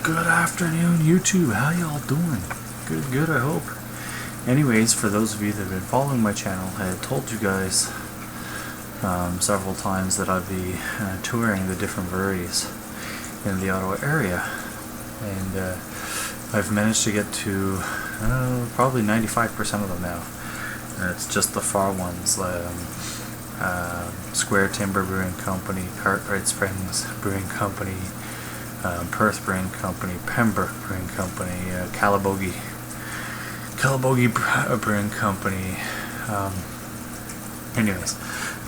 Good afternoon, YouTube. How y'all doing? Good, I hope. Anyways, for those of you that have been following my channel, I had told you guys several times that I'd be touring the different breweries in the Ottawa area, and I've managed to get to probably 95% of them now. It's just the far ones, Square Timber Brewing Company, Cartwright Springs Brewing Company, Perth Brewing Company, Pembroke Brewing Company, Calabogie Brewing Company. Anyways,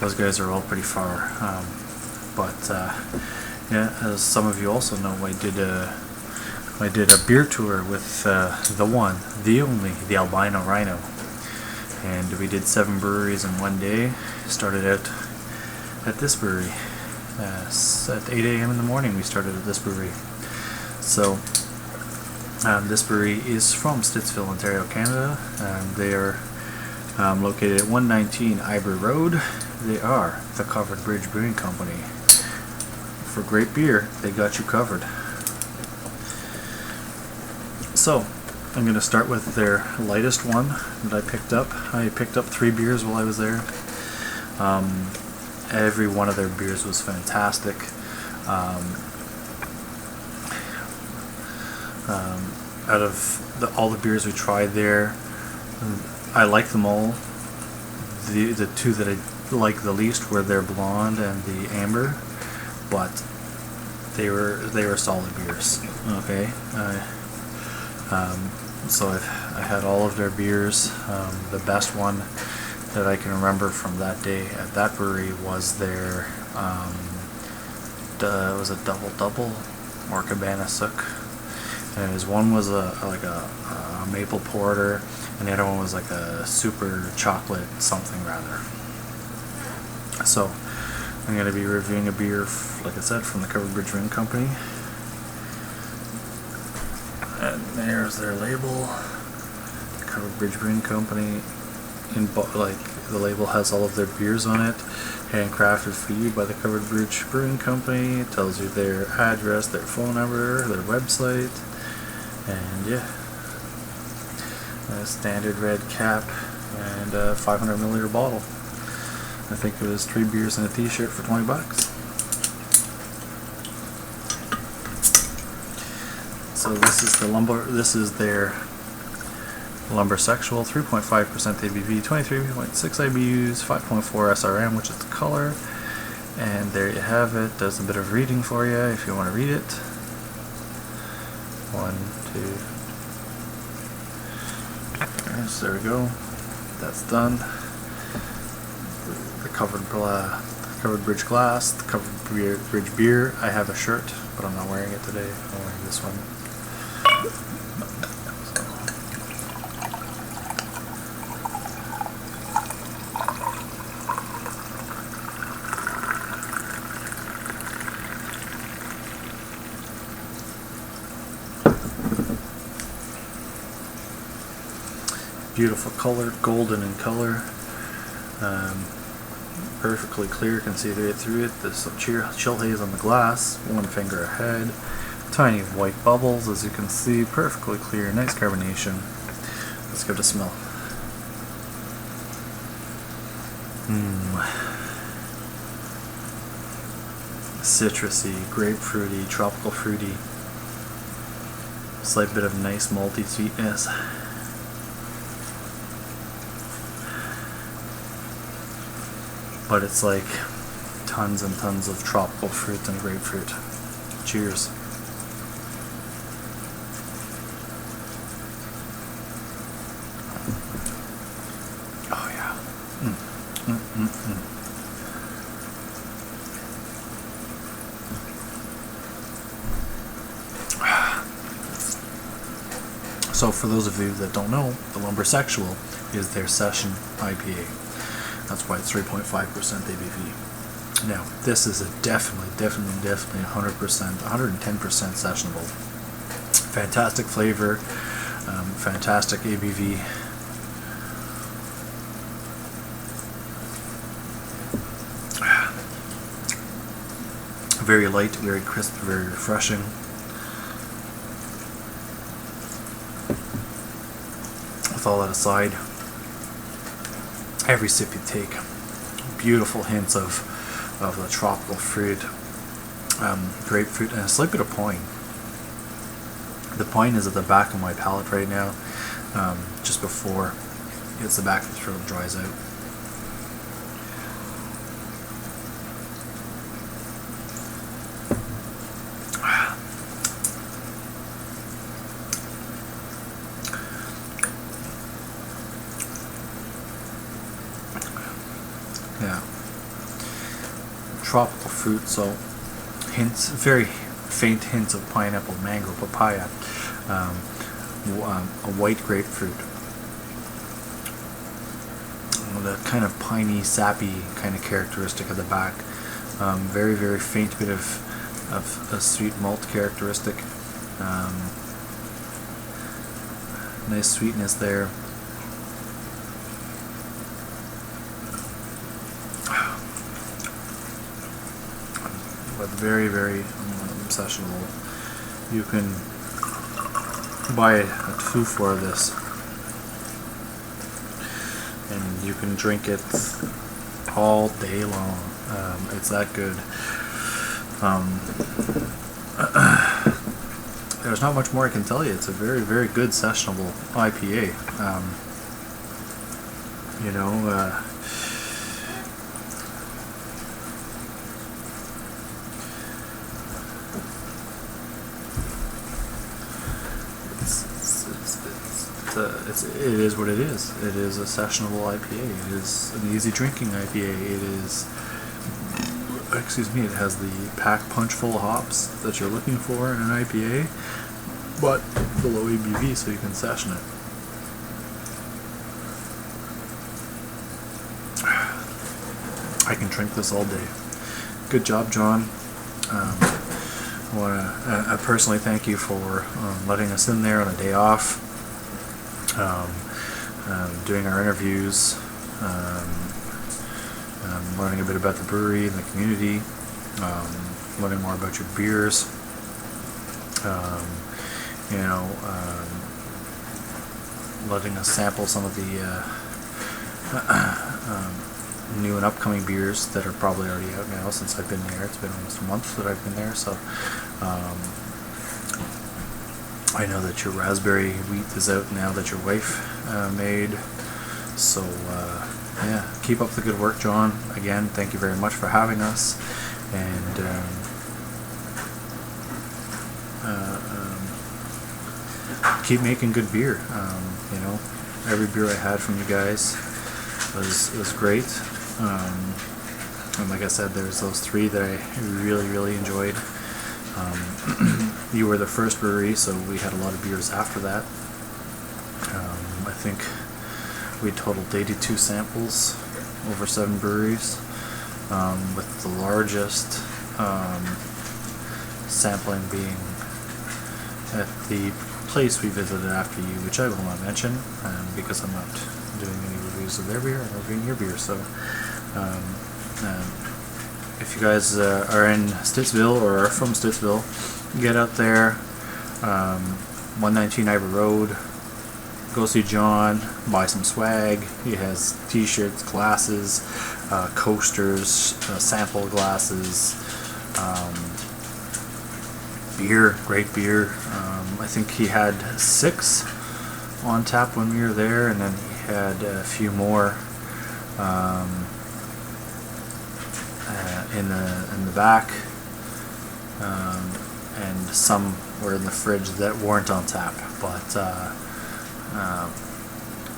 those guys are all pretty far. Yeah, as some of you also know, I did a beer tour with the one, the only, the Albino Rhino, and we did 7 breweries in one day. Started out at this brewery. At 8 a.m. in the morning we started at this brewery. So this brewery is from Stittsville, Ontario, Canada, and they are located at 119 Iber Road. They are the CoveredBidge Brewing Company. For great beer, they got you covered. So I'm going to start with their lightest one that I picked up. I picked up 3 beers while I was there. Every one of their beers was fantastic. Out of all the beers we tried there, I liked them all. The 2 that I liked the least were their blonde and the amber, but they were solid beers. Okay, so I had all of their beers. The best one that I can remember from that day at that brewery was their was a double or Cabana Sook, and his one was a maple porter, and the other one was like a super chocolate something rather. So I'm going to be reviewing a beer, like I said, from the CoveredBidge Brewing Company. And there's their label, CoveredBidge Brewing Company. The label has all of their beers on it, handcrafted for you by the CoveredBidge Brewing Company. It tells you their address, their phone number, their website, and yeah, a standard red cap and a 500 milliliter bottle. I think it was 3 beers and a t-shirt for $20. So this is their Lumbersexual, 3.5% ABV, 23.6 IBUs, 5.4 SRM, which is the color. And there you have it. Does a bit of reading for you if you want to read it. 1, 2. Yes, there we go. That's done. The CoveredBidge glass, the CoveredBidge beer. I have a shirt, but I'm not wearing it today. I'm wearing this one. Beautiful color, golden in color, perfectly clear, can see right through it. There's some chill haze on the glass, 1 finger ahead, tiny white bubbles as you can see, perfectly clear, nice carbonation. Let's give it a smell. Citrusy, grapefruity, tropical fruity, slight bit of nice malty sweetness. But it's like tons and tons of tropical fruit and grapefruit. Cheers. Oh yeah. So for those of you that don't know, the Lumbersexual is their session IPA. That's why it's 3.5% ABV. Now, this is a definitely 100%, 110% sessionable. Fantastic flavor, fantastic ABV. Very light, very crisp, very refreshing. with all that aside, every sip you take, beautiful hints of the tropical fruit, grapefruit, and a slight bit of pine. The pine is at the back of my palate right now, just before it's the back of the throat dries out. Yeah, tropical fruit, so hints, very faint hints of pineapple, mango, papaya, a white grapefruit, the kind of piney, sappy kind of characteristic of the back, very, very faint bit of a sweet malt characteristic, nice sweetness there. But very, very obsessional. You can buy a 2-4 of this, and you can drink it all day long. It's that good. There's not much more I can tell you. It's a very, very good sessionable IPA. You know, it is what it is. It is a sessionable IPA. It is an easy drinking IPA. It is, excuse me, it has the pack punch full of hops that you're looking for in an IPA, but below ABV, so you can session it. I can drink this all day. Good job, John. I want to personally thank you for letting us in there on a day off, doing our interviews, learning a bit about the brewery and the community, learning more about your beers, you know, letting us sample some of the new and upcoming beers that are probably already out now since I've been there. It's been almost a month that I've been there, so I know that your raspberry wheat is out now that your wife made, so yeah, keep up the good work, John. Again, thank you very much for having us, and keep making good beer. You know, every beer I had from you guys was great. And like I said, there's those 3 that I really, really enjoyed. You were the first brewery, so we had a lot of beers after that. I think we totaled 82 samples over 7 breweries, with the largest sampling being at the place we visited after you, which I will not mention, because I'm not doing any reviews of their beer, I'm reviewing your beer. So if you guys are in Stittsville or are from Stittsville, get out there, 119 Ivor Road, go see John, buy some swag. He has t-shirts, glasses, coasters, sample glasses, beer, great beer. I think he had 6 on tap when we were there, and then he had a few more in the back, and some were in the fridge that weren't on tap. But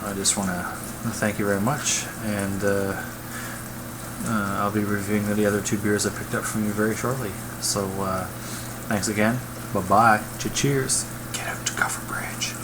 I just want to thank you very much, and I'll be reviewing the other 2 beers I picked up from you very shortly. So thanks again. Bye bye. Cheers. Get out to CoveredBidge.